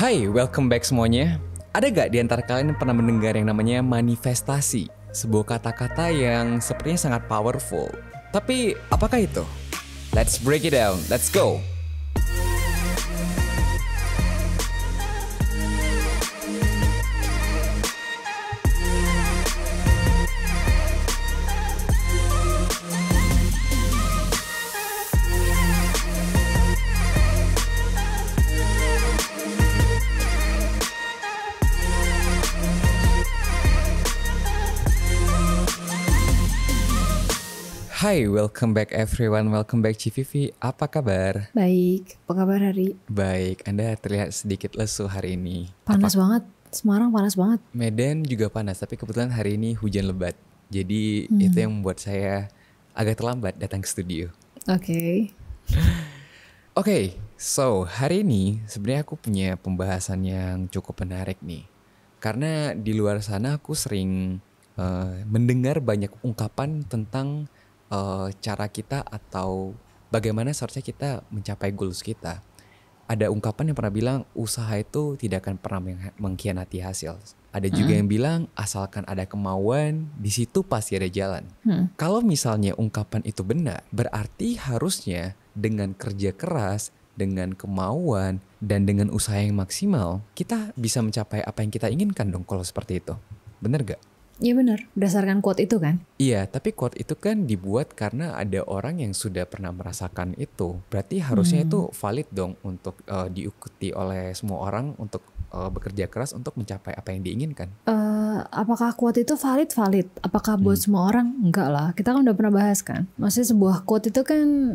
Hai, welcome back semuanya. Ada gak di antara kalian yang pernah mendengar yang namanya manifestasi? Sebuah kata-kata yang sepertinya sangat powerful. Tapi, apakah itu? Let's break it down, let's go! Hai, welcome back everyone, welcome back Civivi. Apa kabar? Baik, apa kabar Hari? Baik, Anda terlihat sedikit lesu hari ini. Panas banget, Semarang panas banget. Medan juga panas, tapi kebetulan hari ini hujan lebat. Jadi itu yang membuat saya agak terlambat datang ke studio. Oke, so hari ini sebenarnya aku punya pembahasan yang cukup menarik nih. Karena di luar sana aku sering mendengar banyak ungkapan tentang cara kita atau bagaimana seharusnya kita mencapai goals kita. Ada ungkapan yang pernah bilang usaha itu tidak akan pernah mengkhianati hasil. Ada juga yang bilang asalkan ada kemauan, di situ pasti ada jalan. Kalau misalnya ungkapan itu benar, berarti harusnya dengan kerja keras, dengan kemauan, dan dengan usaha yang maksimal, kita bisa mencapai apa yang kita inginkan dong kalau seperti itu. Benar gak? Iya benar, berdasarkan quote itu kan? Iya, tapi quote itu kan dibuat karena ada orang yang sudah pernah merasakan itu. Berarti harusnya itu valid dong untuk diikuti oleh semua orang untuk bekerja keras untuk mencapai apa yang diinginkan. Apakah quote itu valid? Apakah buat semua orang? Enggak lah, kita kan udah pernah bahas kan. Maksudnya sebuah quote itu kan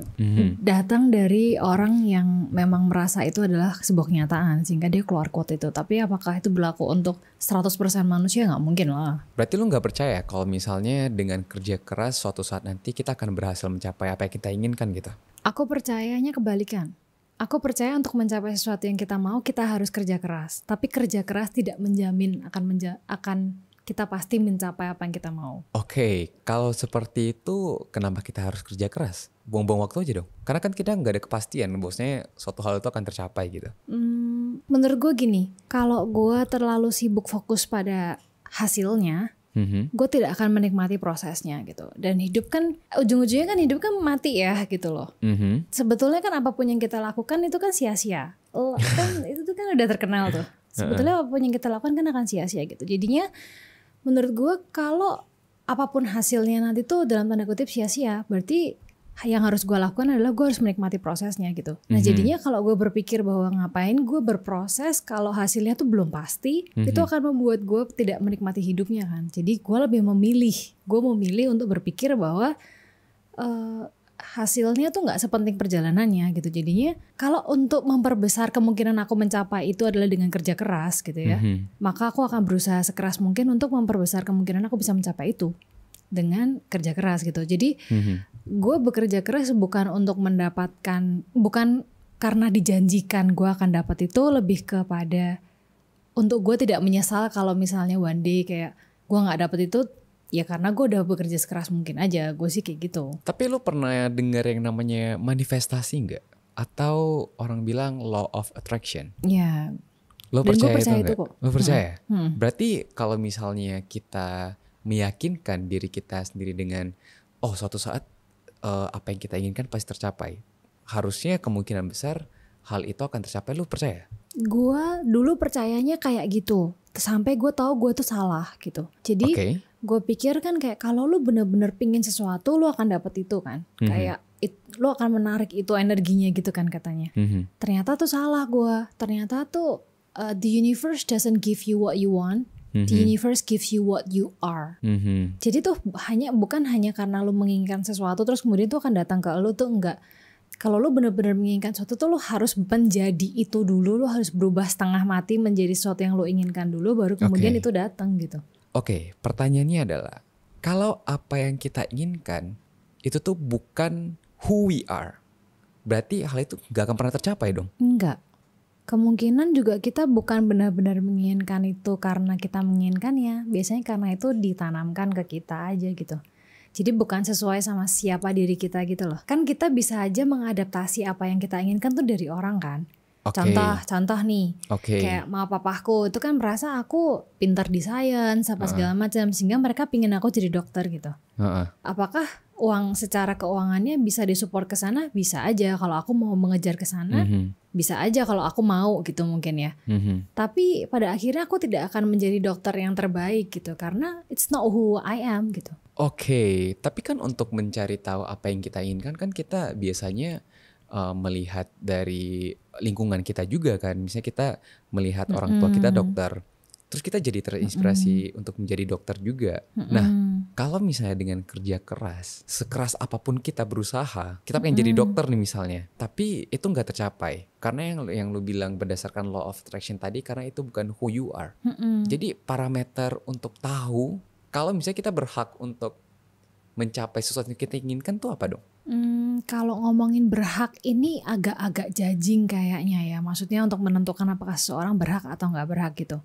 datang dari orang yang memang merasa itu adalah sebuah kenyataan sehingga dia keluar quote itu. Tapi apakah itu berlaku untuk 100% manusia? Nggak mungkin lah. Berarti lu nggak percaya kalau misalnya dengan kerja keras suatu saat nanti kita akan berhasil mencapai apa yang kita inginkan gitu? Aku percayanya kebalikan. Aku percaya untuk mencapai sesuatu yang kita mau, kita harus kerja keras. Tapi kerja keras tidak menjamin akan kita pasti mencapai apa yang kita mau. Oke, kalau seperti itu kenapa kita harus kerja keras? Buang-buang waktu aja dong. Karena kan kita nggak ada kepastian, bosnya suatu hal itu akan tercapai gitu. Menurut gue gini, kalau gue terlalu sibuk fokus pada hasilnya, gue tidak akan menikmati prosesnya gitu. Dan hidup kan ujung-ujungnya kan hidup kan mati ya gitu loh. Sebetulnya kan apapun yang kita lakukan itu kan sia-sia. Kan itu tuh kan udah terkenal tuh. Sebetulnya apapun yang kita lakukan kan akan sia-sia gitu. Jadinya menurut gue kalau apapun hasilnya nanti tuh dalam tanda kutip sia-sia, berarti yang harus gue lakukan adalah gue harus menikmati prosesnya gitu. Nah jadinya kalau gue berpikir bahwa ngapain gue berproses kalau hasilnya tuh belum pasti, itu akan membuat gue tidak menikmati hidupnya kan. Jadi gue lebih memilih untuk berpikir bahwa hasilnya tuh gak sepenting perjalanannya gitu. Jadinya kalau untuk memperbesar kemungkinan aku mencapai itu adalah dengan kerja keras gitu ya, maka aku akan berusaha sekeras mungkin untuk memperbesar kemungkinan aku bisa mencapai itu dengan kerja keras gitu. Jadi gue bekerja keras bukan untuk mendapatkan, bukan karena dijanjikan gue akan dapat itu, lebih kepada untuk gue tidak menyesal kalau misalnya one day kayak gue nggak dapet itu, ya karena gue udah bekerja sekeras mungkin aja. Gue sih kayak gitu. Tapi lu pernah dengar yang namanya manifestasi nggak? Atau orang bilang law of attraction? Ya. Lo percaya itu kok. Lo percaya? Berarti kalau misalnya kita meyakinkan diri kita sendiri dengan suatu saat apa yang kita inginkan pasti tercapai, harusnya kemungkinan besar hal itu akan tercapai. Lu percaya? Gue dulu percayanya kayak gitu sampai gue tahu gue tuh salah gitu. Jadi gue pikir kan kayak kalau lu bener-bener pingin sesuatu lu akan dapet itu kan. Kayak lu akan menarik itu energinya gitu kan katanya. Ternyata tuh salah gue. Ternyata tuh the universe doesn't give you what you want. The universe gives you what you are. Jadi tuh bukan hanya karena lu menginginkan sesuatu terus kemudian tuh akan datang ke lu tuh, enggak. Kalau lu benar-benar menginginkan sesuatu tuh lu harus menjadi itu dulu, lu harus berubah setengah mati menjadi sesuatu yang lu inginkan dulu, baru kemudian itu datang gitu. Oke, pertanyaannya adalah kalau apa yang kita inginkan itu tuh bukan who we are, berarti hal itu gak akan pernah tercapai dong? Enggak. Kemungkinan juga kita bukan benar-benar menginginkan itu karena kita menginginkannya. Biasanya karena itu ditanamkan ke kita aja gitu. Jadi bukan sesuai sama siapa diri kita gitu loh. Kan kita bisa aja mengadaptasi apa yang kita inginkan tuh dari orang kan. Contoh nih, kayak mama papaku itu kan merasa aku pintar di sains apa segala macam, sehingga mereka pingin aku jadi dokter gitu. Apakah uang secara keuangannya bisa disupport ke sana? Bisa aja kalau aku mau mengejar ke sana, bisa aja kalau aku mau gitu mungkin ya. Tapi pada akhirnya aku tidak akan menjadi dokter yang terbaik gitu, karena it's not who I am gitu. Tapi kan untuk mencari tahu apa yang kita inginkan kan kita biasanya melihat dari lingkungan kita juga kan. Misalnya kita melihat orang tua kita dokter, terus kita jadi terinspirasi untuk menjadi dokter juga. Nah, kalau misalnya dengan kerja keras, sekeras apapun kita berusaha, kita pengen jadi dokter nih misalnya, tapi itu nggak tercapai karena yang lu bilang berdasarkan law of attraction tadi, karena itu bukan who you are. Jadi parameter untuk tahu kalau misalnya kita berhak untuk mencapai sesuatu yang kita inginkan tuh apa dong? Kalau ngomongin berhak ini agak-agak judging kayaknya ya. Maksudnya untuk menentukan apakah seseorang berhak atau nggak berhak gitu.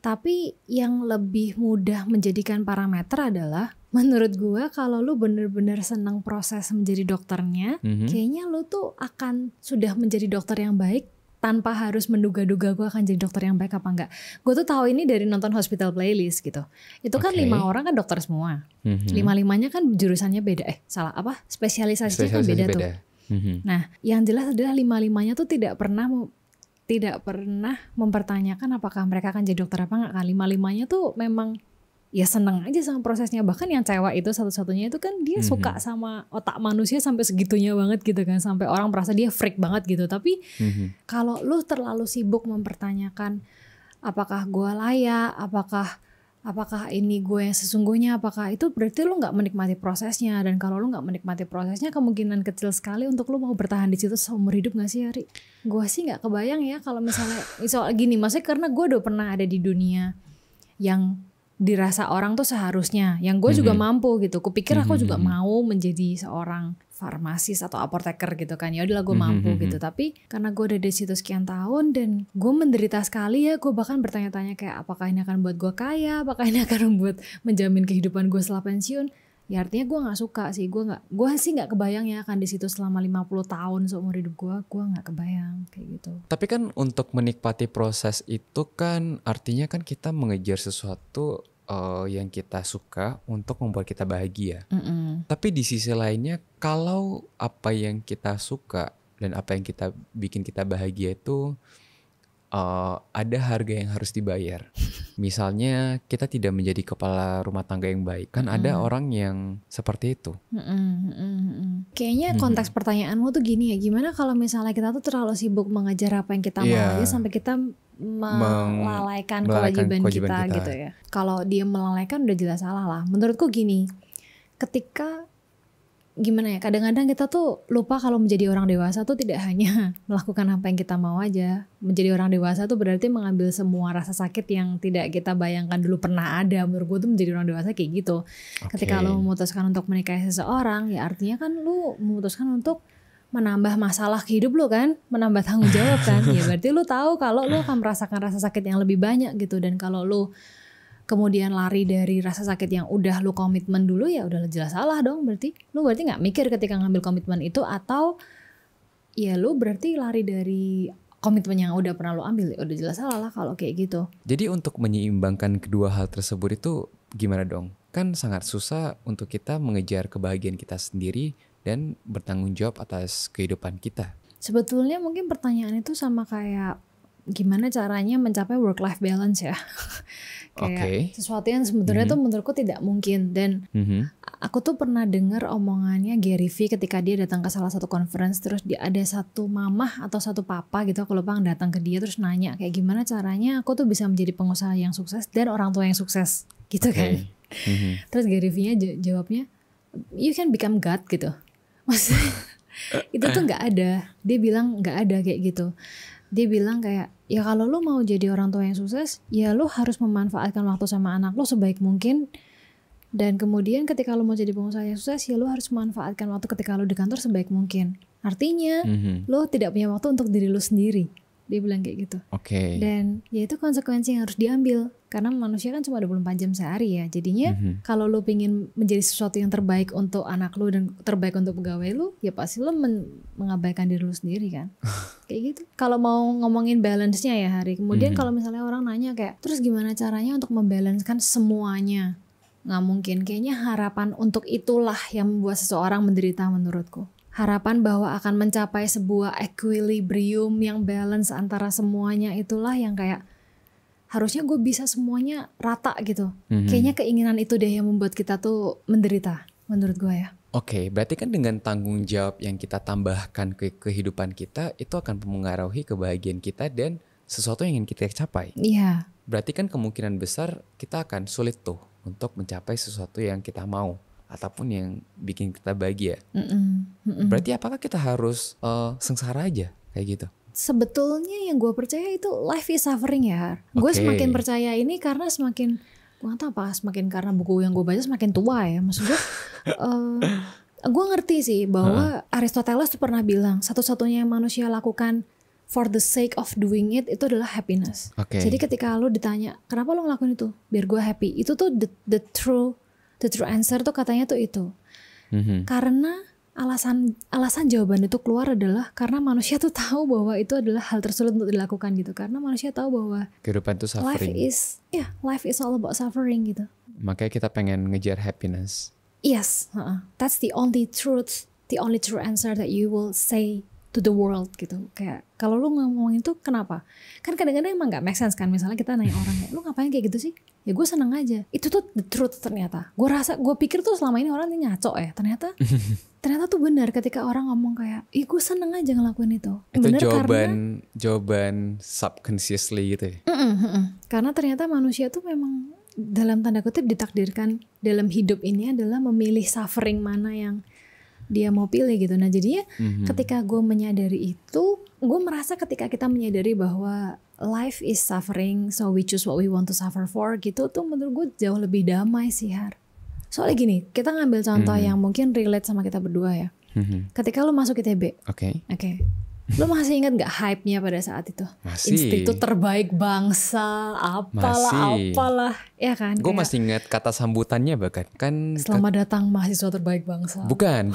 Tapi yang lebih mudah menjadikan parameter adalah menurut gue kalau lu bener-bener senang proses menjadi dokternya, kayaknya lu tuh akan sudah menjadi dokter yang baik tanpa harus menduga-duga gue akan jadi dokter yang baik apa enggak. Gue tuh tahu ini dari nonton Hospital Playlist gitu. Itu kan 5 orang kan dokter semua. 5-5-nya kan jurusannya beda. Spesialisasinya kan beda tuh. Nah, yang jelas adalah 5-5-nya tuh tidak pernah mempertanyakan apakah mereka akan jadi dokter apa enggak. 5-5-nya tuh memang ya seneng aja sama prosesnya. Bahkan yang cewek itu satu-satunya itu kan dia suka sama otak manusia sampai segitunya banget gitu kan, sampai orang merasa dia freak banget gitu. Tapi kalau lu terlalu sibuk mempertanyakan apakah gue layak, apakah ini gue yang sesungguhnya, apakah itu berarti lu nggak menikmati prosesnya. Dan kalau lu nggak menikmati prosesnya, kemungkinan kecil sekali untuk lu mau bertahan di situ seumur hidup nggak sih, Ari? Gue sih nggak kebayang ya kalau misalnya soal gini, maksudnya karena gue udah pernah ada di dunia yang dirasa orang tuh seharusnya, yang gue juga mampu gitu. Kupikir aku juga mau menjadi seorang farmasis atau apoteker gitu kan. Ya udahlah gue mampu gitu. Tapi karena gue udah di situ sekian tahun dan gue menderita sekali ya, gue bahkan bertanya-tanya kayak apakah ini akan buat gue kaya, apakah ini akan membuat menjamin kehidupan gue setelah pensiun. Ya artinya gue nggak suka sih, gue sih nggak kebayang ya akan di situ selama 50 tahun seumur hidup gue nggak kebayang kayak gitu. Tapi kan untuk menikmati proses itu kan artinya kan kita mengejar sesuatu yang kita suka untuk membuat kita bahagia. Tapi di sisi lainnya, kalau apa yang kita suka dan apa yang kita bikin kita bahagia itu ada harga yang harus dibayar. Misalnya kita tidak menjadi kepala rumah tangga yang baik, kan ada orang yang seperti itu. Kayaknya konteks pertanyaanmu tuh gini ya, gimana kalau misalnya kita tuh terlalu sibuk mengejar apa yang kita mau aja sampai kita melalaikan kewajiban kita gitu ya. Kalau dia melalaikan udah jelas salah lah. Menurutku gini, ketika gimana ya, kadang-kadang kita tuh lupa kalau menjadi orang dewasa tuh tidak hanya melakukan apa yang kita mau aja. Menjadi orang dewasa tuh berarti mengambil semua rasa sakit yang tidak kita bayangkan dulu pernah ada. Menurut gue tuh menjadi orang dewasa kayak gitu. Ketika lo memutuskan untuk menikahi seseorang, ya artinya kan lo memutuskan untuk menambah masalah ke hidup lo kan, menambah tanggung jawab kan. Ya berarti lo tahu kalau lo akan merasakan rasa sakit yang lebih banyak gitu. Dan kalau lo kemudian lari dari rasa sakit yang udah lu komitmen dulu, ya udah jelas salah dong. Berarti lu nggak mikir ketika ngambil komitmen itu, atau ya lu berarti lari dari komitmen yang udah pernah lu ambil. Ya udah jelas salah lah kalau kayak gitu. Jadi untuk menyeimbangkan kedua hal tersebut itu gimana dong? Kan sangat susah untuk kita mengejar kebahagiaan kita sendiri dan bertanggung jawab atas kehidupan kita. Sebetulnya mungkin pertanyaan itu sama kayak gimana caranya mencapai work life balance ya. Kayak sesuatu yang sebenarnya tuh menurutku tidak mungkin. Dan aku tuh pernah dengar omongannya Gary V ketika dia datang ke salah satu conference, terus dia ada satu mamah atau satu papa gitu, aku lupa, datang ke dia terus nanya kayak gimana caranya aku tuh bisa menjadi pengusaha yang sukses dan orang tua yang sukses gitu kan. Terus Gary V-nya jawabnya, you can become God gitu. Maksudnya itu tuh nggak ada. Dia bilang nggak ada kayak gitu. Dia bilang kayak, ya kalau lo mau jadi orang tua yang sukses, ya lo harus memanfaatkan waktu sama anak lo sebaik mungkin. Dan kemudian ketika lo mau jadi pengusaha yang sukses, ya lo harus memanfaatkan waktu ketika lo di kantor sebaik mungkin. Artinya, lo tidak punya waktu untuk diri lo sendiri. Dia bilang kayak gitu. Oke. Dan ya itu konsekuensi yang harus diambil. Karena manusia kan cuma 24 jam sehari ya. Jadinya kalau lu pengen menjadi sesuatu yang terbaik untuk anak lu dan terbaik untuk pegawai lu, ya pasti lu mengabaikan diri lu sendiri kan. Kayak gitu. Kalau mau ngomongin balance-nya ya Hari. Kemudian kalau misalnya orang nanya kayak, terus gimana caranya untuk membalancekan semuanya? Nggak mungkin. Kayaknya harapan untuk itulah yang membuat seseorang menderita menurutku. Harapan bahwa akan mencapai sebuah equilibrium yang balance antara semuanya itulah yang kayak harusnya gue bisa semuanya rata gitu. Kayaknya keinginan itu deh yang membuat kita tuh menderita menurut gue ya. Oke, berarti kan dengan tanggung jawab yang kita tambahkan ke kehidupan kita itu akan mempengaruhi kebahagiaan kita dan sesuatu yang ingin kita capai. Iya. Berarti kan kemungkinan besar kita akan sulit tuh untuk mencapai sesuatu yang kita mau ataupun yang bikin kita bahagia. Berarti apakah kita harus sengsara aja kayak gitu? Sebetulnya yang gue percaya itu life is suffering ya. Gue semakin percaya ini karena semakin, gue gak tahu apa, semakin karena buku yang gue baca semakin tua ya. Maksud gue, gue ngerti sih bahwa Aristoteles tuh pernah bilang satu-satunya yang manusia lakukan for the sake of doing it itu adalah happiness. Jadi ketika lo ditanya kenapa lo ngelakuin itu, biar gue happy, itu tuh the true answer tuh katanya tuh itu. Karena alasan jawaban itu keluar adalah karena manusia tuh tahu bahwa itu adalah hal tersulit untuk dilakukan gitu. Karena manusia tahu bahwa kehidupan itu suffering. Life is all about suffering gitu. Makanya kita pengen ngejar happiness. Yes, that's the only true answer that you will say to the world gitu. Kayak kalau lu ngomong itu kenapa? Kan kadang-kadang emang gak make sense kan. Misalnya kita nanya orang kayak, lu ngapain kayak gitu sih? Ya gue seneng aja. Itu tuh the truth ternyata. Gue pikir tuh selama ini orang ini ngaco ya. Ternyata tuh benar ketika orang ngomong kayak, ih gue seneng aja ngelakuin itu. Itu bener jawaban subconsciously gitu ya? Karena ternyata manusia tuh memang dalam tanda kutip ditakdirkan dalam hidup ini adalah memilih suffering mana yang dia mau pilih gitu. Nah jadinya ketika gue menyadari itu, gue merasa ketika kita menyadari bahwa life is suffering, so we choose what we want to suffer for gitu tuh menurut gue jauh lebih damai sih Har. Soalnya gini, kita ngambil contoh yang mungkin relate sama kita berdua ya. Ketika lu masuk ITB, Oke. Lu masih ingat gak hype-nya pada saat itu? Masih. Institut terbaik bangsa, apalah, ya kan? Gue masih ingat kata sambutannya bahkan kan. Selamat datang mahasiswa terbaik bangsa. Bukan.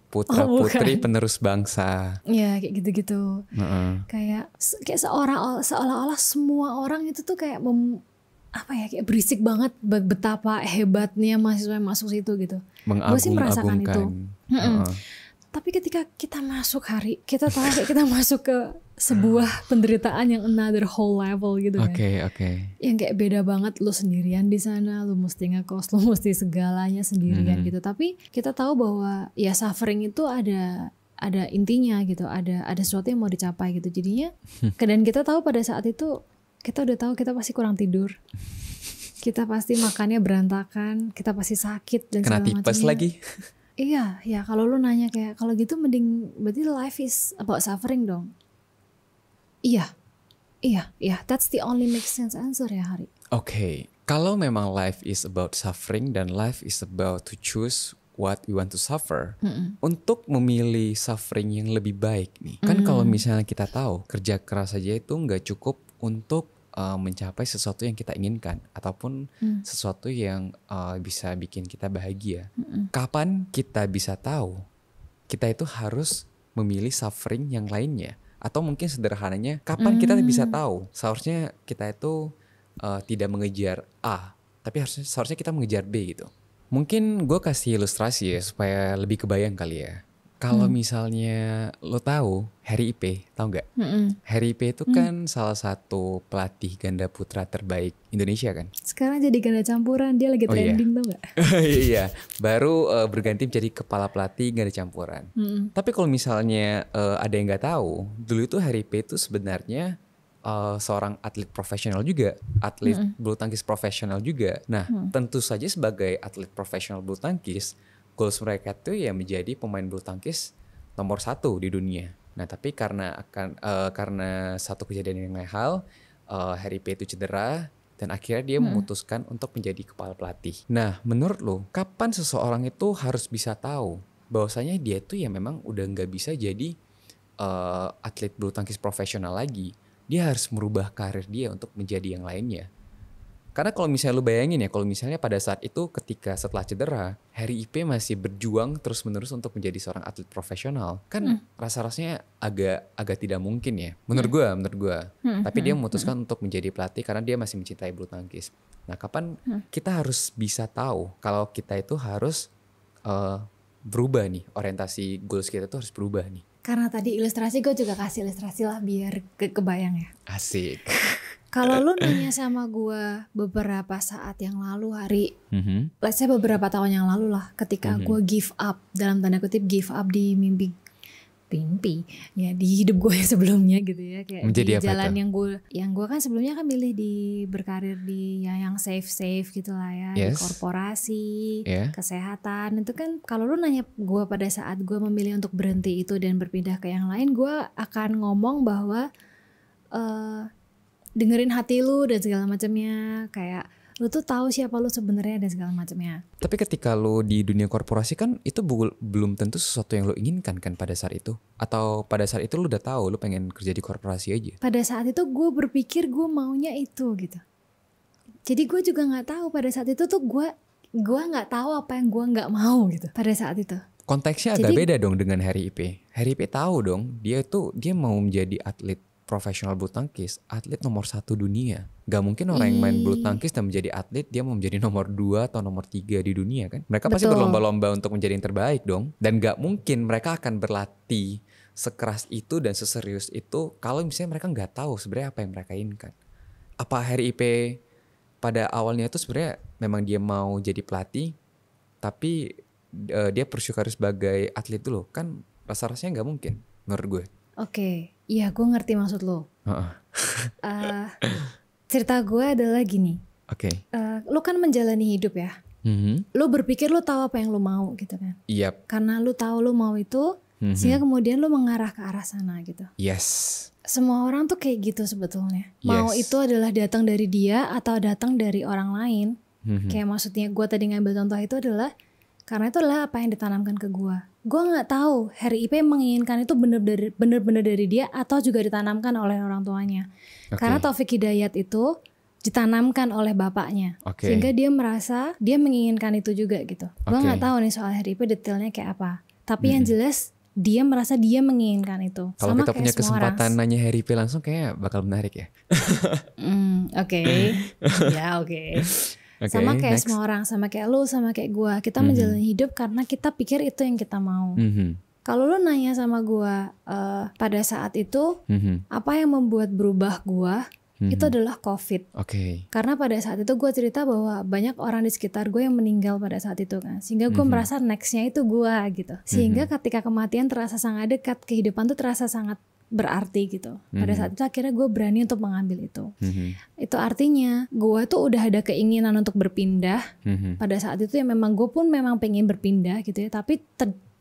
Putra putri penerus bangsa. Ya kayak gitu-gitu. Kayak seolah-olah semua orang itu tuh kayak kayak berisik banget betapa hebatnya mahasiswa yang masuk situ gitu. Gue sih merasakan itu. Tapi ketika kita masuk Hari, kita tahu kayak kita masuk ke sebuah penderitaan yang another whole level gitu kan. Oke. Yang kayak beda banget, lu sendirian di sana, lu mesti ngekos, lu mesti segalanya sendirian gitu. Tapi kita tahu bahwa ya suffering itu ada intinya gitu, ada sesuatu yang mau dicapai gitu. Jadinya dan kita tahu pada saat itu kita udah tahu kita pasti kurang tidur. Kita pasti makannya berantakan, kita pasti sakit dan segala macamnya. Kena tipes lagi. Iya, ya kalau lu nanya kayak kalau gitu mending berarti life is about suffering dong. Iya, that's the only make sense answer ya Hari. Oke, kalau memang life is about suffering dan life is about to choose what we want to suffer, untuk memilih suffering yang lebih baik nih, kan kalau misalnya kita tahu kerja keras saja itu nggak cukup untuk mencapai sesuatu yang kita inginkan ataupun sesuatu yang bisa bikin kita bahagia. Kapan kita bisa tahu kita itu harus memilih suffering yang lainnya? Atau mungkin sederhananya kapan kita bisa tahu seharusnya kita itu tidak mengejar A, tapi seharusnya kita mengejar B gitu. Mungkin gue kasih ilustrasi ya supaya lebih kebayang kali ya. Kalau misalnya lo tahu Harry Ipe, tahu nggak? Harry Ipe itu kan salah satu pelatih ganda putra terbaik Indonesia kan? Sekarang jadi ganda campuran, dia lagi trending tau nggak? Iya, baru berganti menjadi kepala pelatih ganda campuran. Tapi kalau misalnya ada yang nggak tahu, dulu itu Harry Ipe itu sebenarnya seorang atlet profesional juga, atlet bulu tangkis profesional juga. Nah, tentu saja sebagai atlet profesional bulu tangkis, goals mereka tuh ya menjadi pemain bulu tangkis nomor 1 di dunia. Nah tapi karena satu kejadian yang hal, Harry Ipe itu cedera dan akhirnya dia memutuskan untuk menjadi kepala pelatih. Nah menurut lo, kapan seseorang itu harus bisa tahu bahwasanya dia tuh ya memang udah nggak bisa jadi atlet bulu tangkis profesional lagi, dia harus merubah karir dia untuk menjadi yang lainnya. Karena kalau misalnya lu bayangin ya, kalau misalnya pada saat itu ketika setelah cedera, Harry Ipe masih berjuang terus-menerus untuk menjadi seorang atlet profesional, kan rasa-rasanya agak tidak mungkin ya. Menurut gua. Tapi dia memutuskan untuk menjadi pelatih karena dia masih mencintai bulu tangkis. Nah, kapan kita harus bisa tahu kalau kita itu harus berubah nih, orientasi goals kita itu harus berubah nih. Karena tadi ilustrasi, gue juga kasih ilustrasi lah biar kebayang ya. Asik. Kalau lu nanya sama gue beberapa saat yang lalu, Hari, let's say beberapa tahun yang lalu lah, ketika gue give up, dalam tanda kutip give up di mimpi ya, di hidup gue sebelumnya gitu ya, kayak menjadi di jalan itu? yang gue kan sebelumnya kan milih di berkarir di yang safe gitu lah ya, di korporasi, kesehatan. Itu kan kalau lu nanya gue pada saat gue memilih untuk berhenti itu dan berpindah ke yang lain, gue akan ngomong bahwa dengerin hati lu dan segala macamnya, kayak lu tuh tahu siapa lu sebenarnya dan segala macamnya. Tapi ketika lu di dunia korporasi kan itu belum tentu sesuatu yang lu inginkan kan pada saat itu. Atau pada saat itu lu udah tahu lu pengen kerja di korporasi aja. Pada saat itu gue berpikir gue maunya itu gitu. Jadi gue juga nggak tahu pada saat itu tuh gue nggak tahu apa yang gue nggak mau gitu pada saat itu. Konteksnya agak beda dong dengan Harry Ipe. Harry Ipe tahu dong dia mau menjadi atlet profesional bulu tangkis, atlet nomor 1 dunia. Gak mungkin orang yang main bulu tangkis dan menjadi atlet, dia mau menjadi nomor 2 atau nomor 3 di dunia kan. Mereka pasti berlomba-lomba untuk menjadi yang terbaik dong. Dan gak mungkin mereka akan berlatih sekeras itu dan seserius itu kalau misalnya mereka gak tahu sebenarnya apa yang mereka inginkan. Apa Harry Ipe pada awalnya itu sebenarnya memang dia mau jadi pelatih, tapi dia bersyukur sebagai atlet dulu. Kan rasa-rasanya gak mungkin menurut gue. Oke, iya gue ngerti maksud lo. Cerita gue adalah gini. Lo kan menjalani hidup ya. Lo berpikir lo tahu apa yang lo mau gitu kan. Karena lo tahu lo mau itu, sehingga kemudian lo mengarah ke arah sana gitu. Semua orang tuh kayak gitu sebetulnya. Mau itu adalah datang dari dia atau datang dari orang lain. Kayak maksudnya gue tadi ngambil contoh itu adalah karena itu adalah apa yang ditanamkan ke gue. Gue nggak tahu Harry Ipe menginginkan itu benar-benar dari dia atau juga ditanamkan oleh orang tuanya. Karena Taufik Hidayat itu ditanamkan oleh bapaknya, sehingga dia merasa dia menginginkan itu juga gitu. Gue nggak tahu nih soal Harry Ipe detailnya kayak apa. Tapi yang jelas dia merasa dia menginginkan itu. Kalau kita punya kesempatan nanya Harry Ipe langsung kayak bakal menarik ya. Sama kayak semua orang, sama kayak lu, sama kayak gue. Kita menjalani hidup karena kita pikir itu yang kita mau. Kalau lu nanya sama gue pada saat itu, apa yang membuat berubah gue, itu adalah COVID. Karena pada saat itu gue cerita bahwa banyak orang di sekitar gue yang meninggal pada saat itu kan. Sehingga gue merasa nextnya itu gue gitu. Sehingga ketika kematian terasa sangat dekat, kehidupan tuh terasa sangat berarti gitu. Pada saat itu akhirnya gue berani untuk mengambil itu. Itu artinya gue tuh udah ada keinginan untuk berpindah. Pada saat itu ya memang gue pun memang pengen berpindah gitu ya. Tapi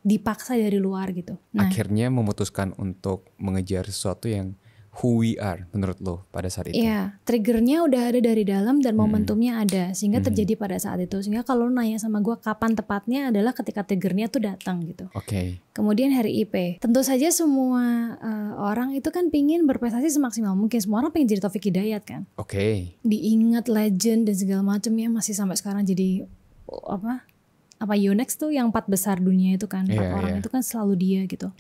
dipaksa dari luar gitu. Nah, akhirnya memutuskan untuk mengejar sesuatu yang who we are menurut lo pada saat itu. Iya, triggernya udah ada dari dalam dan momentumnya ada. Sehingga terjadi pada saat itu. Sehingga kalau nanya sama gue kapan tepatnya adalah ketika triggernya tuh datang gitu. Kemudian Harry Ipe. Tentu saja semua orang itu kan pingin berprestasi semaksimal mungkin. Semua orang pengen jadi Taufik Hidayat kan. Diingat legend dan segala macamnya, masih sampai sekarang jadi apa Yonex tuh yang 4 besar dunia itu kan, 4 orang itu kan selalu dia gitu.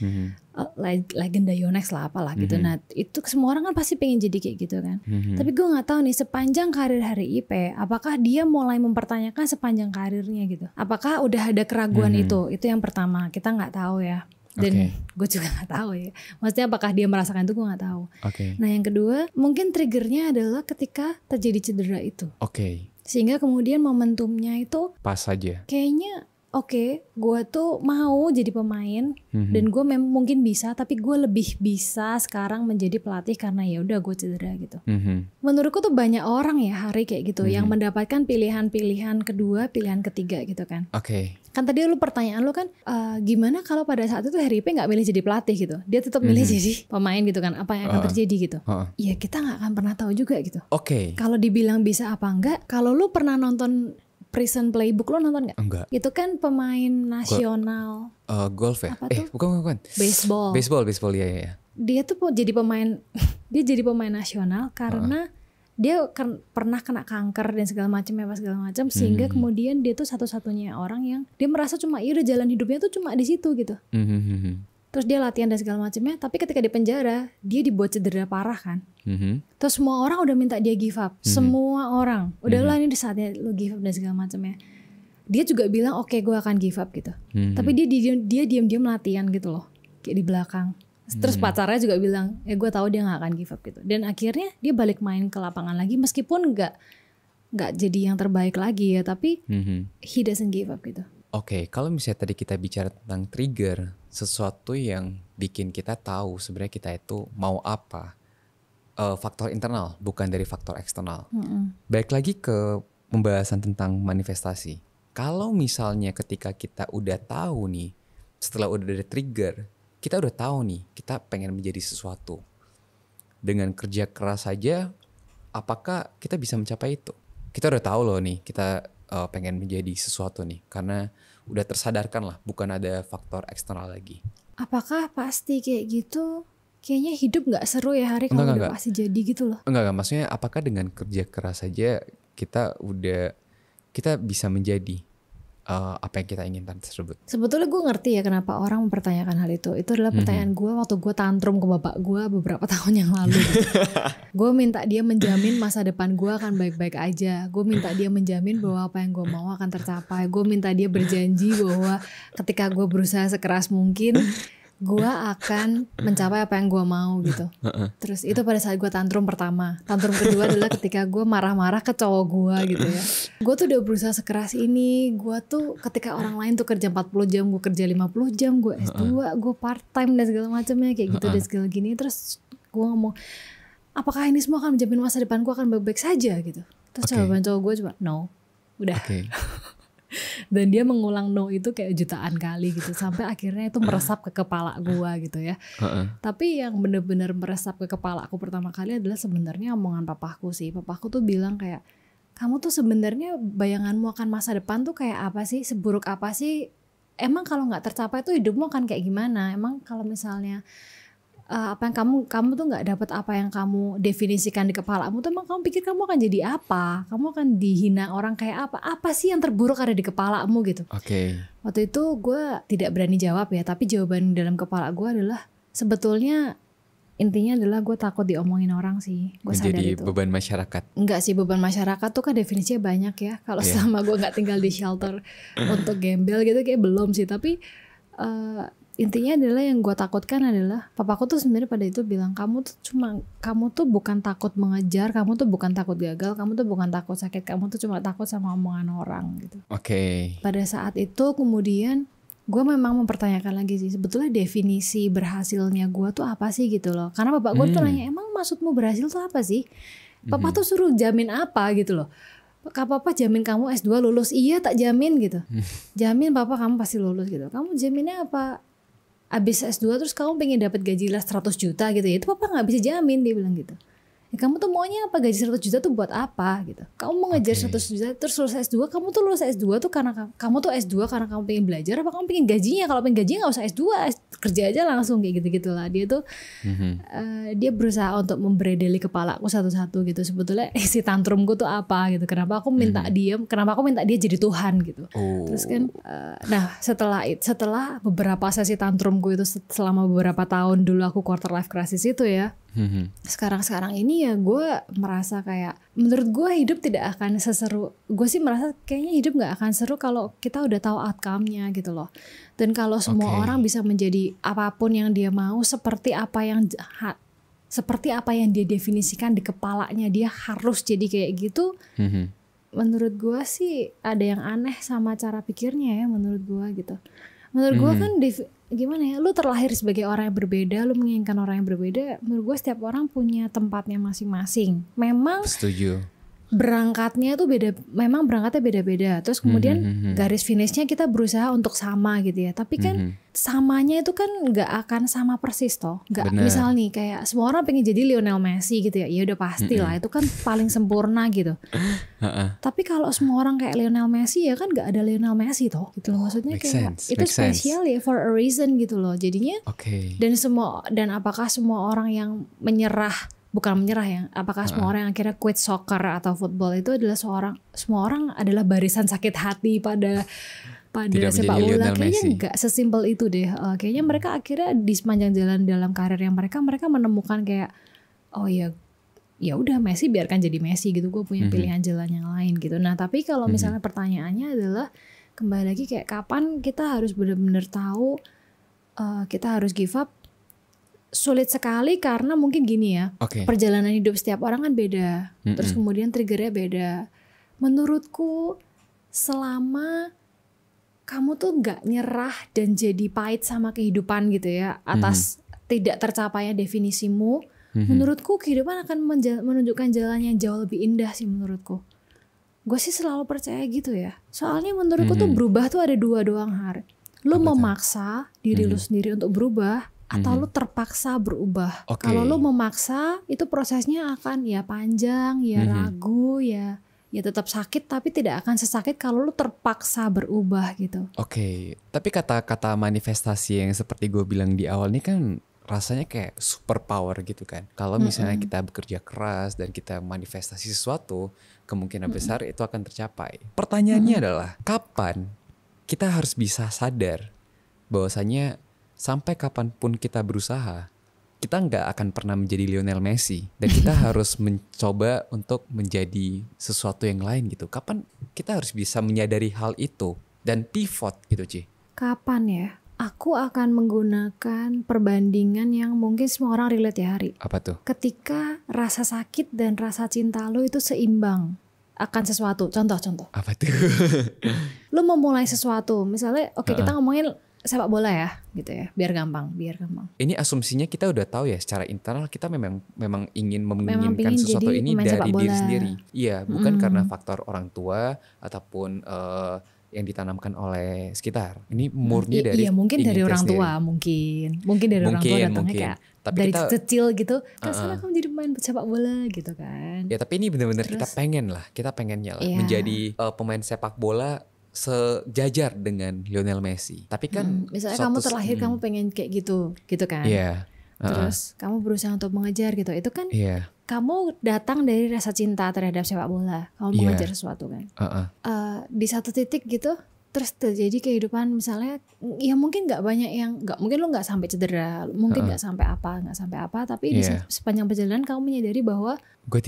Legenda Yonex lah apalah gitu. Nah itu semua orang kan pasti pengen jadi kayak gitu kan. Tapi gue nggak tahu nih sepanjang karir Harry Ipe, apakah dia mulai mempertanyakan sepanjang karirnya gitu. Apakah udah ada keraguan itu yang pertama, kita nggak tahu ya. Dan gue juga nggak tahu ya. Maksudnya apakah dia merasakan itu, gue nggak tahu. Nah yang kedua mungkin triggernya adalah ketika terjadi cedera itu. Sehingga kemudian momentumnya itu pas saja. Kayaknya gue tuh mau jadi pemain dan gue mungkin bisa, tapi gue lebih bisa sekarang menjadi pelatih karena ya udah gue cedera gitu. Menurutku tuh banyak orang ya Hari kayak gitu yang mendapatkan pilihan-pilihan kedua, pilihan ketiga gitu kan. Kan tadi lu pertanyaan lu kan gimana kalau pada saat itu Harry Ipe nggak milih jadi pelatih gitu, dia tetap milih jadi pemain gitu kan, apa yang akan terjadi gitu. Ya kita nggak akan pernah tahu juga gitu. Kalau dibilang bisa apa enggak, kalau lu pernah nonton Prison Playbook, lo nonton gak? Enggak. Itu kan pemain nasional golf ya? Apa tuh? Bukan. Baseball ya. dia tuh jadi pemain dia jadi pemain nasional karena dia pernah kena kanker dan segala macam sehingga kemudian dia tuh satu-satunya orang yang dia merasa cuma udah jalan hidupnya tuh cuma di situ gitu. Terus dia latihan dan segala macamnya, tapi ketika di penjara dia dibuat cedera parah kan. Terus semua orang udah minta dia give up, semua orang udahlah ini di saatnya lu give up dan segala macamnya. Dia juga bilang oke, gue akan give up gitu. Tapi dia diam-diam latihan gitu loh, kayak di belakang. Terus pacarnya juga bilang, gue tahu dia nggak akan give up gitu. Dan akhirnya dia balik main ke lapangan lagi, meskipun nggak jadi yang terbaik lagi ya, tapi he doesn't give up gitu. Oke, kalau misalnya tadi kita bicara tentang trigger, sesuatu yang bikin kita tahu sebenarnya kita itu mau apa, faktor internal bukan dari faktor eksternal. Balik lagi ke pembahasan tentang manifestasi. Kalau misalnya ketika kita udah tahu nih, setelah udah ada trigger, kita udah tahu nih, kita pengen menjadi sesuatu. Dengan kerja keras saja, apakah kita bisa mencapai itu? Kita udah tahu loh nih, kita pengen menjadi sesuatu nih. Karena udah tersadarkan lah, bukan ada faktor eksternal lagi. Apakah pasti kayak gitu? Kayaknya hidup gak seru ya Hari kalau udah pasti jadi gitu loh. Enggak, maksudnya apakah dengan kerja keras saja kita bisa menjadi apa yang kita inginkan tersebut. Sebetulnya gue ngerti ya kenapa orang mempertanyakan hal itu. Itu adalah pertanyaan gue waktu gue tantrum ke bapak gue beberapa tahun yang lalu. Gue minta dia menjamin masa depan gue akan baik-baik aja. Gue minta dia menjamin bahwa apa yang gue mau akan tercapai. Gue minta dia berjanji bahwa ketika gue berusaha sekeras mungkin, gue akan mencapai apa yang gue mau gitu. Terus itu pada saat gue tantrum pertama. Tantrum kedua adalah ketika gue marah-marah ke cowok gue gitu ya. Gue tuh udah berusaha sekeras ini. Gue tuh ketika orang lain tuh kerja 40 jam, gue kerja 50 jam, gue S2, gue part time dan segala macamnya kayak gitu dan segala gini. Terus gue ngomong, apakah ini semua akan menjamin masa depan gue akan baik-baik saja gitu. Terus jawaban cowok gue cuma no, udah. Dan dia mengulang no itu kayak jutaan kali gitu sampai akhirnya itu meresap ke kepala gua gitu ya. Tapi yang benar-benar meresap ke kepala aku pertama kali adalah sebenarnya omongan papaku sih. Papaku tuh bilang kayak, kamu tuh sebenarnya bayanganmu akan masa depan tuh kayak apa sih, seburuk apa sih? Emang kalau nggak tercapai tuh hidupmu akan kayak gimana? Emang kalau misalnya apa yang kamu tuh nggak dapat apa yang kamu definisikan di kepalamu tuh, emang kamu pikir kamu akan jadi apa? Kamu akan dihina orang kayak apa? Apa sih yang terburuk ada di kepalamu gitu? Waktu itu gue tidak berani jawab ya, tapi jawaban dalam kepala gue adalah sebetulnya intinya adalah gue takut diomongin orang sih. Gue sadar itu. Menjadi beban masyarakat. Enggak sih, beban masyarakat tuh kan definisinya banyak ya. Kalau selama gue nggak tinggal di shelter untuk gembel gitu kayak belum sih, tapi intinya adalah yang gue takutkan adalah papaku tuh sebenarnya pada itu bilang, kamu tuh bukan takut mengejar, kamu tuh bukan takut gagal, kamu tuh bukan takut sakit, kamu tuh cuma takut sama omongan orang gitu. Pada saat itu kemudian gue memang mempertanyakan lagi sih sebetulnya definisi berhasilnya gue tuh apa sih gitu loh. Karena bapak gue tuh nanya, emang maksudmu berhasil tuh apa sih? Papa tuh suruh jamin apa gitu loh. Papa jamin kamu S2 lulus? Iya tak jamin gitu. Jamin papa kamu pasti lulus gitu. Kamu jaminnya apa? Abis S2 terus kamu pengen dapat gaji lah 100 juta gitu ya, itu papa gak bisa jamin, dia bilang gitu. Ya, kamu tuh maunya apa, gaji 100 juta tuh buat apa gitu. Kamu mau ngejar 100 juta terus lulus S2, kamu tuh lulus S2 tuh karena kamu tuh S2 karena kamu pengen belajar, apa kamu pengen gajinya? Kalau pengen gajinya gak usah S2, kerja aja langsung kayak gitu-gitu lah. Dia tuh dia berusaha untuk membredeli kepalaku satu-satu gitu. Sebetulnya si tantrumku tuh apa gitu, kenapa aku minta dia jadi Tuhan gitu. Terus kan nah setelah beberapa sesi tantrumku itu selama beberapa tahun dulu aku quarter life crisis itu ya, sekarang ini ya gue merasa kayak, menurut gue hidup tidak akan seseru, gue sih merasa kayaknya hidup gak akan seru kalau kita udah tahu outcome-nya gitu loh. Dan kalau semua orang bisa menjadi apapun yang dia mau, seperti apa yang dia definisikan di kepalanya, dia harus jadi kayak gitu. Menurut gue sih ada yang aneh sama cara pikirnya ya, menurut gue gitu. Menurut gue kan gimana ya, lu terlahir sebagai orang yang berbeda, lu menginginkan orang yang berbeda. Menurut gue setiap orang punya tempatnya masing-masing. Memang setuju. berangkatnya tuh beda, memang berangkatnya beda-beda. Terus kemudian garis finishnya kita berusaha untuk sama gitu ya. Tapi kan samanya itu kan nggak akan sama persis toh. Nggak, misal nih kayak semua orang pengen jadi Lionel Messi gitu ya. Ya udah pasti lah, itu kan paling sempurna gitu. Tapi kalau semua orang kayak Lionel Messi ya kan nggak ada Lionel Messi toh. Gitu loh, maksudnya kayak itu spesial ya for a reason gitu loh. Jadinya dan apakah semua orang yang bukan menyerah ya, apakah semua orang yang akhirnya quit soccer atau football itu adalah semua orang adalah barisan sakit hati pada sepak bola? Kayaknya nggak sesimpel itu deh. Kayaknya mereka akhirnya di sepanjang jalan dalam karir yang mereka menemukan kayak oh ya udah Messi biarkan jadi Messi gitu, gue punya pilihan jalan yang lain gitu. Nah tapi kalau misalnya pertanyaannya adalah kembali lagi kayak kapan kita harus benar-benar tahu kita harus give up. Sulit sekali karena mungkin gini ya, perjalanan hidup setiap orang kan beda, terus kemudian triggernya beda. Menurutku selama kamu tuh nggak nyerah dan jadi pahit sama kehidupan gitu ya atas tidak tercapainya definisimu, menurutku kehidupan akan menunjukkan jalan yang jauh lebih indah sih menurutku. Gue sih selalu percaya gitu ya. Soalnya menurutku tuh berubah tuh ada dua doang hal. Lu memaksa diri lu sendiri untuk berubah atau lu terpaksa berubah. Kalau lu memaksa itu prosesnya akan ya panjang, ya ragu, ya tetap sakit tapi tidak akan sesakit kalau lu terpaksa berubah gitu. Tapi kata-kata manifestasi yang seperti gue bilang di awal ini kan rasanya kayak super power gitu kan. Kalau misalnya kita bekerja keras dan kita manifestasi sesuatu, kemungkinan besar itu akan tercapai. Pertanyaannya adalah kapan kita harus bisa sadar bahwasanya sampai kapanpun kita berusaha, kita nggak akan pernah menjadi Lionel Messi. Dan kita harus mencoba untuk menjadi sesuatu yang lain gitu. Kapan kita harus bisa menyadari hal itu dan pivot gitu Ci? Kapan ya? Aku akan menggunakan perbandingan yang mungkin semua orang relate ya Hari. Apa tuh? Ketika rasa sakit dan rasa cinta lo itu seimbang akan sesuatu. Contoh. Apa tuh? Lo memulai sesuatu. Misalnya kita ngomongin sepak bola ya gitu ya, biar gampang. Ini asumsinya kita udah tahu ya secara internal kita memang ingin menginginkan sesuatu ini dari diri sendiri. Iya, bukan karena faktor orang tua ataupun yang ditanamkan oleh sekitar. Ini murni dari mungkin dari orang tua, mungkin dari orang tua datangnya kayak tapi dari kecil gitu kan sana kamu jadi pemain sepak bola gitu kan. Ya tapi ini benar-benar kita pengennya lah menjadi pemain sepak bola sejajar dengan Lionel Messi. Tapi kan misalnya kamu terlahir kamu pengen kayak gitu kan. Iya. Terus kamu berusaha untuk mengejar gitu. Itu kan kamu datang dari rasa cinta terhadap sepak bola. Kamu mengejar sesuatu kan. Di satu titik gitu terus terjadi kehidupan misalnya ya mungkin nggak banyak yang mungkin lo nggak sampai cedera, mungkin nggak sampai apa, tapi di sepanjang perjalanan kamu menyadari bahwa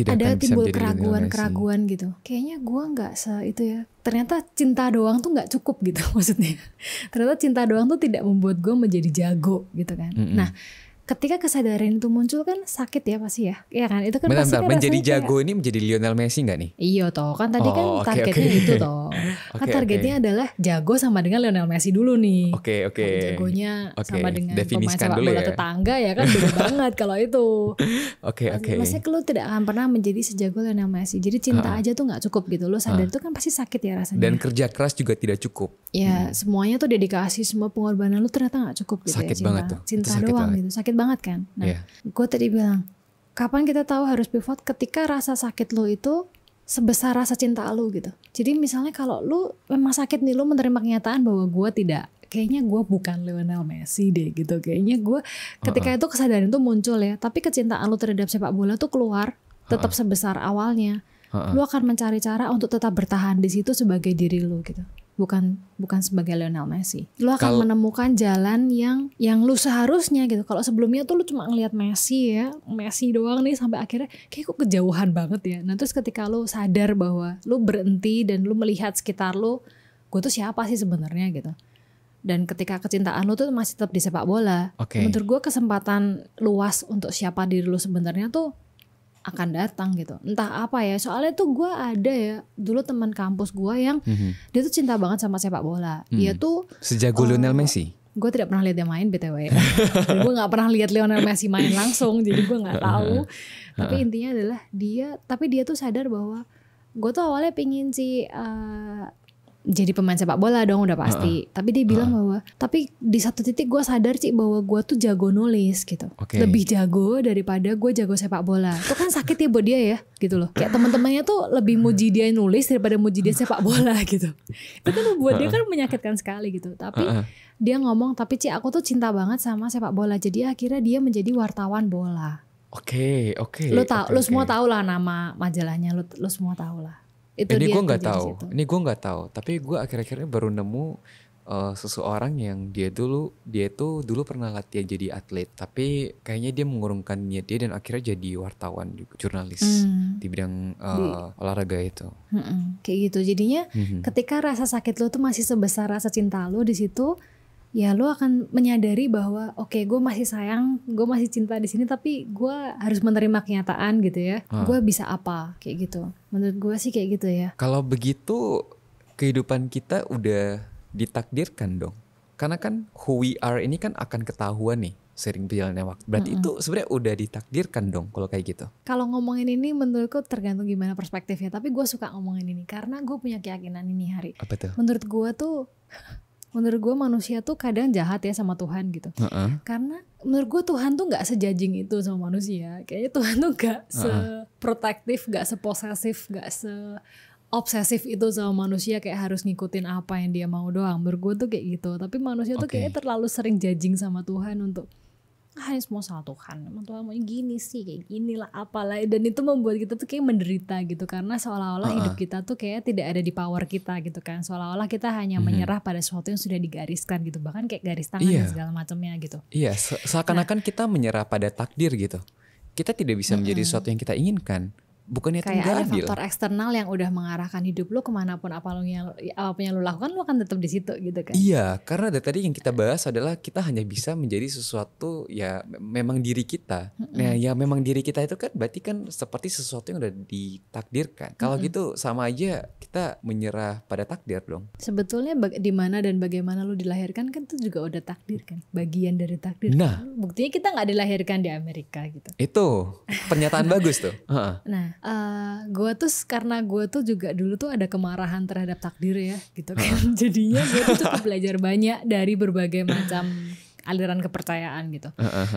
ada timbul keraguan gitu. Kayaknya gue nggak itu ya. Ternyata cinta doang tuh nggak cukup gitu maksudnya. Ternyata cinta doang tuh tidak membuat gue menjadi jago gitu kan. Nah, ketika kesadaran itu muncul kan sakit ya pasti ya. Iya kan? Itu kan pasti kan menjadi jago ini menjadi Lionel Messi enggak nih? Iya toh. Kan tadi kan targetnya itu toh. Kan targetnya adalah jago sama dengan Lionel Messi dulu nih. Oke. Jagonya sama dengan pemain sepak bola tetangga ya kan beda banget kalau itu. Oke. Maksudnya lu tidak akan pernah menjadi sejago Lionel Messi. Jadi cinta aja tuh gak cukup gitu. Lu sadar itu kan pasti sakit ya rasanya. Dan kerja keras juga tidak cukup. Ya semuanya tuh dedikasi, semua pengorbanan lu ternyata gak cukup gitu. Sakit ya. banget tuh. Cinta doang gitu. Sakit banget kan. Nah gue tadi bilang kapan kita tahu harus pivot ketika rasa sakit lu itu sebesar rasa cinta lu gitu. Jadi misalnya kalau lu memang sakit nih, lu menerima kenyataan bahwa kayaknya gue bukan Lionel Messi deh gitu. Kayaknya gue ketika itu kesadaran itu muncul ya. Tapi kecintaan lu terhadap sepak bola tuh keluar tetap sebesar awalnya. Lu akan mencari cara untuk tetap bertahan di situ sebagai diri lu gitu. Bukan sebagai Lionel Messi. Lu akan menemukan jalan yang lu seharusnya gitu. Kalau sebelumnya tuh lu cuma ngelihat Messi doang nih sampai akhirnya kayak kok kejauhan banget ya. Nah terus ketika lu sadar bahwa lu berhenti dan lu melihat sekitar lu, gue tuh siapa sih sebenarnya gitu. Dan ketika kecintaan lu tuh masih tetap di sepak bola, menurut gue kesempatan luas untuk siapa diri lu sebenarnya tuh akan datang gitu. Entah apa ya, soalnya tuh gue ada ya dulu teman kampus gue yang dia tuh cinta banget sama sepak bola. Dia tuh sejago Lionel Messi. Gue tidak pernah lihat dia main BTW. Gue nggak pernah lihat Lionel Messi main langsung, jadi gue nggak tahu. Tapi intinya adalah dia tuh sadar bahwa gue tuh awalnya pingin sih jadi pemain sepak bola dong udah pasti. Tapi dia bilang bahwa tapi di satu titik gue sadar sih bahwa gue tuh jago nulis gitu. Lebih jago daripada gue jago sepak bola. Itu kan sakit ya buat dia ya gitu loh. Kayak teman-temannya tuh lebih muji dia nulis daripada muji dia sepak bola gitu. Itu kan buat dia kan menyakitkan sekali gitu. Tapi dia ngomong tapi Ci aku tuh cinta banget sama sepak bola. Jadi akhirnya dia menjadi wartawan bola. Oke. Lu semua tahu lah nama majalahnya. Lu semua tahu lah. Ini gue nggak tahu. Tapi gue akhir-akhirnya baru nemu seseorang yang dia tuh dulu pernah latihan jadi atlet, tapi kayaknya dia mengurungkan niat dia dan akhirnya jadi wartawan juga, jurnalis di bidang olahraga itu. Kayak gitu. Jadinya ketika rasa sakit lo tuh masih sebesar rasa cinta lo di situ, ya lo akan menyadari bahwa oke, gue masih sayang, gue masih cinta di sini, tapi gue harus menerima kenyataan gitu ya. Gue bisa apa kayak gitu. Menurut gue sih kayak gitu ya. Kalau begitu kehidupan kita udah ditakdirkan dong. Karena kan who we are ini kan akan ketahuan nih sering berjalannya waktu. Berarti itu sebenarnya udah ditakdirkan dong kalau kayak gitu. Kalau ngomongin ini menurutku tergantung gimana perspektifnya. Tapi gue suka ngomongin ini karena gue punya keyakinan ini Hari. Apa tuh? Menurut gue manusia tuh kadang jahat ya sama Tuhan gitu. Karena menurut gue Tuhan tuh gak sejajing itu sama manusia. Kayaknya Tuhan tuh gak seprotektif, gak seposesif, gak seobsesif itu sama manusia. Kayak harus ngikutin apa yang dia mau doang. Menurut gue tuh kayak gitu. Tapi manusia tuh kayaknya terlalu sering judging sama Tuhan untuk ini semua salah Tuhan. Emang Tuhan maunya gini sih, kayak gini lah apalah. Dan itu membuat kita tuh kayak menderita gitu. Karena seolah-olah hidup kita tuh kayak tidak ada di power kita gitu kan. Seolah-olah kita hanya menyerah pada sesuatu yang sudah digariskan gitu. Bahkan kayak garis tangan dan segala macamnya gitu. Iya, seakan-akan kita menyerah pada takdir gitu. Kita tidak bisa menjadi sesuatu yang kita inginkan. Bukannya itu kayak nggak ada adil. faktor eksternal yang udah mengarahkan hidup lo kemanapun apapun yang lo lakukan, lo akan tetap di situ gitu kan. Iya, karena dari tadi yang kita bahas adalah kita hanya bisa menjadi sesuatu ya memang diri kita. Nah ya memang diri kita itu kan berarti kan seperti sesuatu yang udah ditakdirkan. Kalau gitu sama aja kita menyerah pada takdir dong. Sebetulnya di mana dan bagaimana lo dilahirkan kan itu juga udah takdir kan, bagian dari takdir. Nah, buktinya kita nggak dilahirkan di Amerika gitu. Itu pernyataan bagus tuh. Nah, karena gue tuh juga dulu tuh ada kemarahan terhadap takdir ya gitu kan. Jadinya gue tuh cukup belajar banyak dari berbagai macam aliran kepercayaan gitu.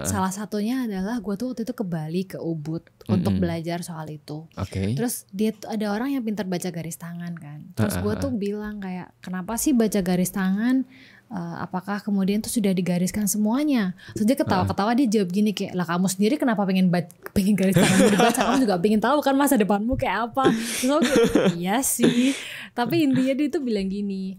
Salah satunya adalah gue tuh waktu itu ke Bali, ke Ubud untuk belajar soal itu. Terus ada orang yang pintar baca garis tangan kan. Terus gue tuh bilang kayak kenapa sih baca garis tangan? Apakah kemudian tuh sudah digariskan semuanya? Terus dia ketawa-ketawa, dia jawab gini kayak, lah kamu sendiri kenapa pengen garis tanganmu dibaca? Kamu juga pengen tahu kan masa depanmu kayak apa? Terus aku kayak, iya sih. Tapi intinya dia tuh bilang gini,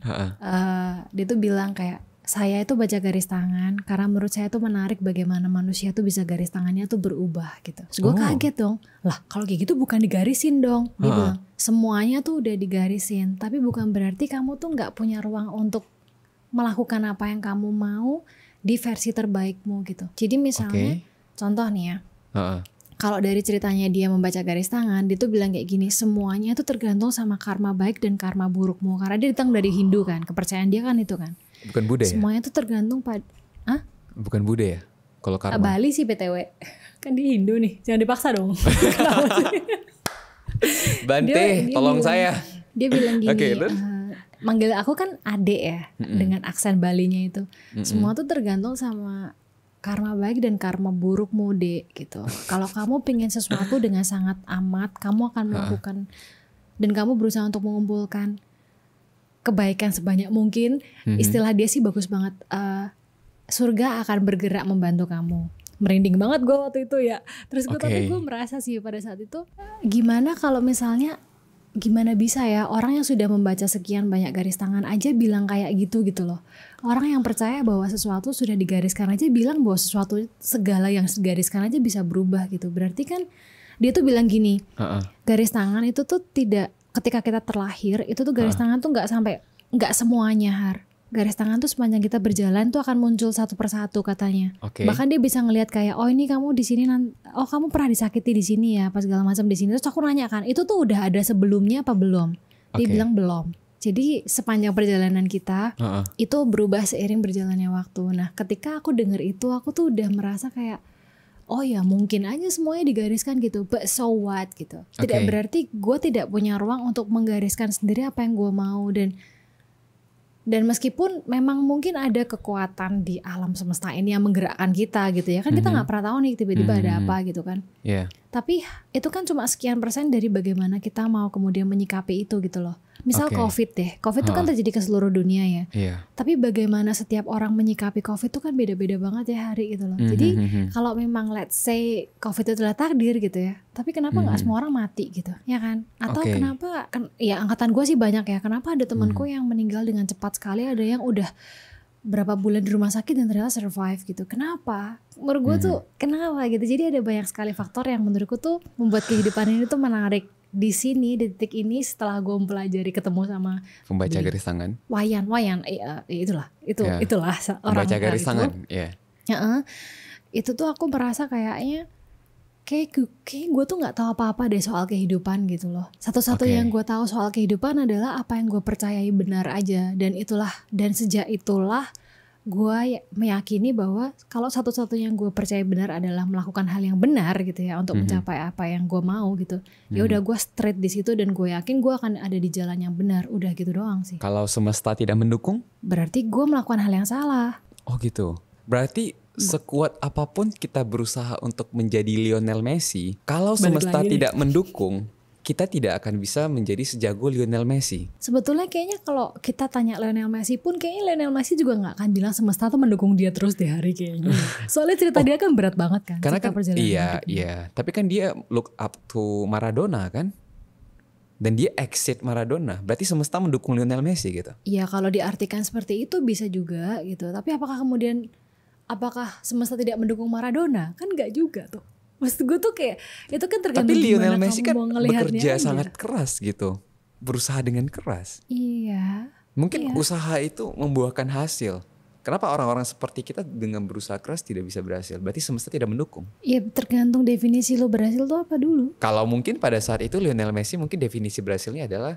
dia tuh bilang kayak, saya itu baca garis tangan karena menurut saya tuh menarik bagaimana manusia tuh bisa garis tangannya tuh berubah gitu. Terus gue kaget dong, lah kalau kayak gitu bukan digarisin dong. Dia bilang, semuanya tuh udah digarisin, tapi bukan berarti kamu tuh gak punya ruang untuk melakukan apa yang kamu mau di versi terbaikmu gitu. Jadi misalnya contoh nih ya, kalau dari ceritanya dia membaca garis tangan, dia tuh bilang kayak gini, semuanya tuh tergantung sama karma baik dan karma burukmu. Karena dia datang dari Hindu kan, kepercayaan dia kan itu kan. Bukan Buddha ya? Semuanya tuh tergantung pada Bukan Buddha ya? Kalau karma. Bali sih BTW. Kan di Hindu nih, jangan dipaksa dong. Bante, tolong saya. Dia bilang gini, manggil aku kan adek ya, dengan aksen Balinya itu. Semua tuh tergantung sama karma baik dan karma burukmu dek gitu. Kalau kamu pengen sesuatu dengan sangat amat, kamu akan melakukan dan kamu berusaha untuk mengumpulkan kebaikan sebanyak mungkin. Istilah dia sih bagus banget. Surga akan bergerak membantu kamu. Merinding banget gue waktu itu ya. Terus tapi gue merasa sih pada saat itu, gimana kalau misalnya, gimana bisa ya orang yang sudah membaca sekian banyak garis tangan aja bilang kayak gitu loh. Orang yang percaya bahwa sesuatu sudah digariskan aja bilang bahwa sesuatu segala yang digariskan aja bisa berubah gitu. Berarti kan dia tuh bilang gini, garis tangan itu tuh tidak, ketika kita terlahir itu tuh garis tangan tuh nggak semuanya garis tangan tuh sepanjang kita berjalan tuh akan muncul satu persatu katanya. Bahkan dia bisa ngelihat kayak, oh ini kamu di sini, oh kamu pernah disakiti di sini ya, pas segala macam di sini. Terus aku nanya kan, itu tuh udah ada sebelumnya apa belum? Dia bilang belum. Jadi sepanjang perjalanan kita itu berubah seiring berjalannya waktu. Nah ketika aku denger itu, aku tuh udah merasa kayak, oh ya mungkin aja semuanya digariskan gitu, but so what gitu. Tidak berarti gue tidak punya ruang untuk menggariskan sendiri apa yang gue mau. Dan meskipun memang mungkin ada kekuatan di alam semesta ini yang menggerakkan kita gitu ya. Kan kita gak pernah tahu nih tiba-tiba ada apa gitu kan. Tapi itu kan cuma sekian persen dari bagaimana kita mau kemudian menyikapi itu gitu loh. Misal COVID deh. COVID itu kan terjadi ke seluruh dunia ya. Tapi bagaimana setiap orang menyikapi COVID itu kan beda-beda banget ya hari gitu loh. Jadi kalau memang let's say COVID itu adalah takdir gitu ya. Tapi kenapa gak semua orang mati gitu ya kan. Atau kenapa, ya angkatan gue sih banyak ya. Kenapa ada temanku yang meninggal dengan cepat sekali. Ada yang udah berapa bulan di rumah sakit dan ternyata survive gitu. Kenapa? Menurut gue tuh kenapa gitu. Jadi ada banyak sekali faktor yang menurutku tuh membuat kehidupan ini tuh menarik. Di sini, di titik ini setelah gue mempelajari ketemu sama pembaca garis tangan, Wayan, itulah orang pembaca garis tangan, itu tuh aku merasa kayaknya kayak gue tuh nggak tahu apa-apa deh soal kehidupan gitu loh. Satu-satu yang gue tahu soal kehidupan adalah apa yang gue percayai benar aja, dan sejak itulah gue meyakini bahwa kalau satu-satunya yang gue percaya benar adalah melakukan hal yang benar gitu ya untuk mencapai apa yang gue mau gitu. Ya udah gue straight di situ dan gue yakin gue akan ada di jalan yang benar. Udah gitu doang sih. Kalau semesta tidak mendukung? Berarti gue melakukan hal yang salah. Oh gitu. Berarti sekuat apapun kita berusaha untuk menjadi Lionel Messi, kalau semesta tidak mendukung, kita tidak akan bisa menjadi sejago Lionel Messi. Sebetulnya kayaknya kalau kita tanya Lionel Messi pun kayaknya Lionel Messi juga gak akan bilang semesta tuh mendukung dia terus di hari kayaknya. Soalnya cerita dia kan berat banget kan. Karena kan iya. Tapi kan dia look up to Maradona kan. Dan dia exit Maradona. Berarti semesta mendukung Lionel Messi gitu. Iya kalau diartikan seperti itu bisa juga gitu. Tapi apakah semesta tidak mendukung Maradona? Kan gak juga tuh. Maksud gue tuh kayak itu kan tergantung. Tapi Lionel Messi kan bekerja aja. sangat keras gitu, berusaha dengan keras. Iya. Mungkin usaha itu membuahkan hasil. Kenapa orang-orang seperti kita dengan berusaha keras tidak bisa berhasil? Berarti semesta tidak mendukung. Iya tergantung definisi lo berhasil tuh apa dulu. Kalau mungkin pada saat itu Lionel Messi mungkin definisi berhasilnya adalah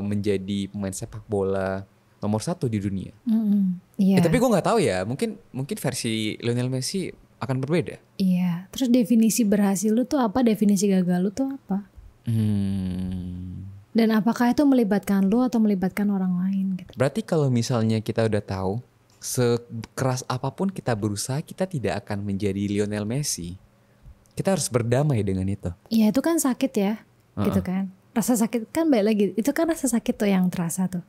menjadi pemain sepak bola nomor 1 di dunia. Tapi gue nggak tahu ya. Mungkin versi Lionel Messi akan berbeda. Iya. Terus definisi berhasil lu tuh apa? Definisi gagal lu tuh apa? Dan apakah itu melibatkan lu atau melibatkan orang lain gitu. Berarti kalau misalnya kita udah tahu sekeras apapun kita berusaha, kita tidak akan menjadi Lionel Messi. Kita harus berdamai dengan itu. Iya itu kan sakit ya. Gitu kan. Rasa sakit kan balik lagi. Itu kan rasa sakit tuh yang terasa tuh.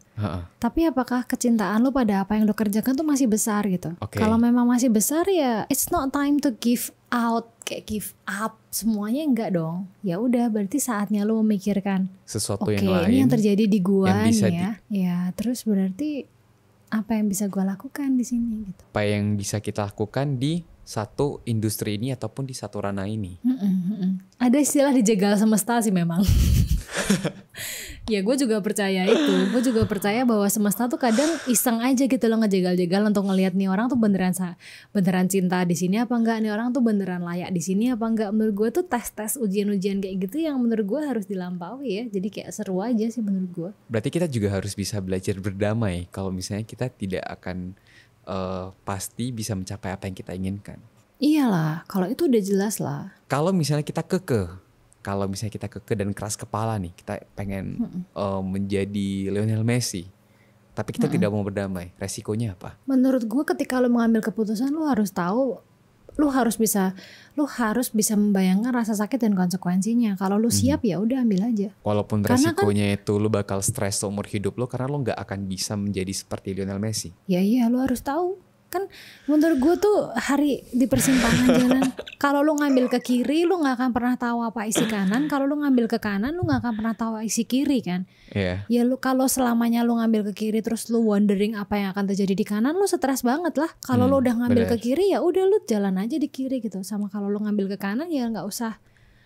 Tapi apakah kecintaan lu pada apa yang lu kerjakan tuh masih besar gitu. Kalau memang masih besar ya it's not time to give out, kayak give up semuanya, enggak dong. Ya udah berarti saatnya lu memikirkan sesuatu yang lain. Ini yang terjadi di gua nih ya. Ya terus berarti apa yang bisa gua lakukan di sini gitu. Apa yang bisa kita lakukan di satu industri ini ataupun di satu ranah ini. Ada istilah dijegal semesta sih memang. Ya gue juga percaya itu. Gue juga percaya bahwa semesta tuh kadang iseng aja gitu loh ngejegal-jegal untuk ngelihat nih orang tuh beneran cinta di sini apa enggak, nih orang tuh beneran layak di sini apa enggak. Menurut gue tuh tes ujian kayak gitu yang menurut gue harus dilampaui ya. Jadi kayak seru aja sih menurut gue. Berarti kita juga harus bisa belajar berdamai kalau misalnya kita tidak akan pasti bisa mencapai apa yang kita inginkan. Iyalah, kalau itu udah jelas lah. Kalau misalnya kita kekeh dan keras kepala nih, kita pengen menjadi Lionel Messi, tapi kita tidak mau berdamai, resikonya apa? Menurut gue ketika lo mengambil keputusan, lo harus tahu, lo harus bisa membayangkan rasa sakit dan konsekuensinya. Kalau lo siap ya udah ambil aja. Walaupun resikonya itu lo bakal stres seumur hidup lo karena lo nggak akan bisa menjadi seperti Lionel Messi. Ya iya, lo harus tahu. Kan menurut gue tuh hari di persimpangan jalan, kalau lu ngambil ke kiri lu gak akan pernah tahu apa isi kanan, kalau lu ngambil ke kanan lu gak akan pernah tahu isi kiri kan. Ya lu kalau selamanya lu ngambil ke kiri terus lu wondering apa yang akan terjadi di kanan, lu stres banget lah. Kalau lu udah ngambil ke kiri ya udah lu jalan aja di kiri gitu. Sama kalau lu ngambil ke kanan ya gak usah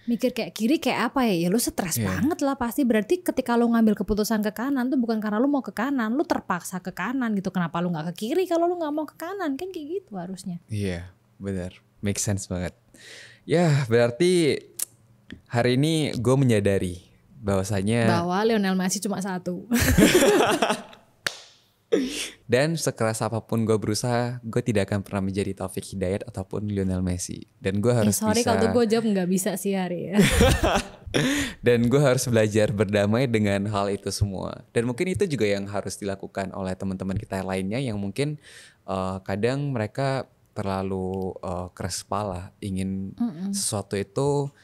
mikir kayak kiri kayak apa ya lu stres banget lah pasti. Berarti ketika lu ngambil keputusan ke kanan tuh bukan karena lu mau ke kanan, lu terpaksa ke kanan gitu. Kenapa lu gak ke kiri kalau lu gak mau ke kanan, kan kayak gitu harusnya. Iya benar, make sense banget. Ya berarti hari ini gue menyadari bahwa Lionel Messi cuma satu. Dan sekeras apapun gue berusaha, gue tidak akan pernah menjadi Taufik Hidayat ataupun Lionel Messi. Dan gue harus sorry bisa. kalau gue jawab nggak bisa sih Hari ya. Dan gue harus belajar berdamai dengan hal itu semua. Dan mungkin itu juga yang harus dilakukan oleh teman-teman kita lainnya yang mungkin kadang mereka terlalu keras kepala, ingin sesuatu itu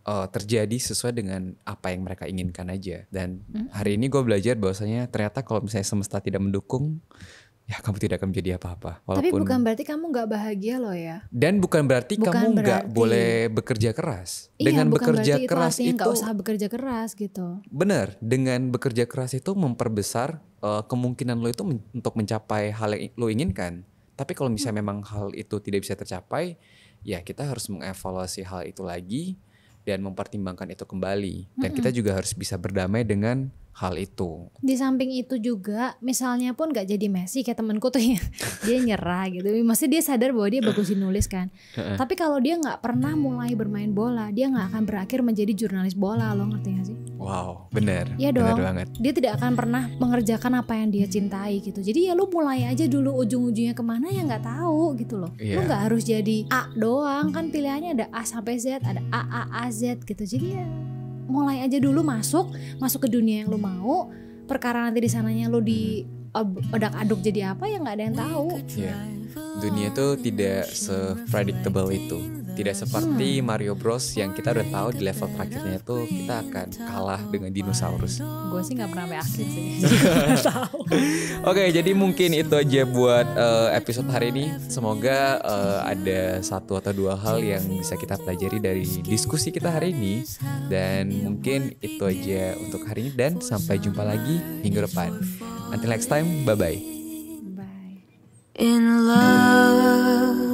terjadi sesuai dengan apa yang mereka inginkan aja. Dan hari ini gue belajar bahwasanya ternyata kalau misalnya semesta tidak mendukung, ya kamu tidak akan menjadi apa-apa. Tapi bukan berarti kamu gak bahagia loh ya. Dan bukan berarti kamu gak boleh bekerja keras. Dengan bekerja keras itu gak usah bekerja keras gitu. Bener, dengan bekerja keras itu memperbesar kemungkinan lo itu untuk mencapai hal yang lo inginkan. Tapi kalau misalnya memang hal itu tidak bisa tercapai, ya kita harus mengevaluasi hal itu lagi dan mempertimbangkan itu kembali. Dan kita juga harus bisa berdamai dengan hal itu. Di samping itu juga, misalnya pun gak jadi Messi kayak temenku tuh ya, dia nyerah gitu. Maksudnya dia sadar bahwa dia bagusin nulis kan. Tapi kalau dia gak pernah mulai bermain bola, dia gak akan berakhir menjadi jurnalis bola, lo ngerti gak sih? Wow, bener. Iya dong, banget. Dia tidak akan pernah mengerjakan apa yang dia cintai gitu. Jadi ya lo mulai aja dulu, ujung-ujungnya kemana ya gak tahu gitu loh. Lo gak harus jadi A doang, kan pilihannya ada A sampai Z, ada A Z gitu. Jadi ya mulai aja dulu, masuk ke dunia yang lo mau. Perkara nanti di sananya lo di odak-aduk jadi apa ya nggak ada yang tahu. Yeah. Dunia itu tidak se-predictable itu. Tidak seperti Mario Bros yang kita udah tahu di level terakhirnya itu kita akan kalah dengan dinosaurus. Gue sih nggak pernah sampai akhir sih. Oke, jadi mungkin itu aja buat episode hari ini. Semoga ada satu atau dua hal yang bisa kita pelajari dari diskusi kita hari ini. Dan mungkin itu aja untuk hari ini dan sampai jumpa lagi minggu depan. Until next time, bye-bye. Bye. In love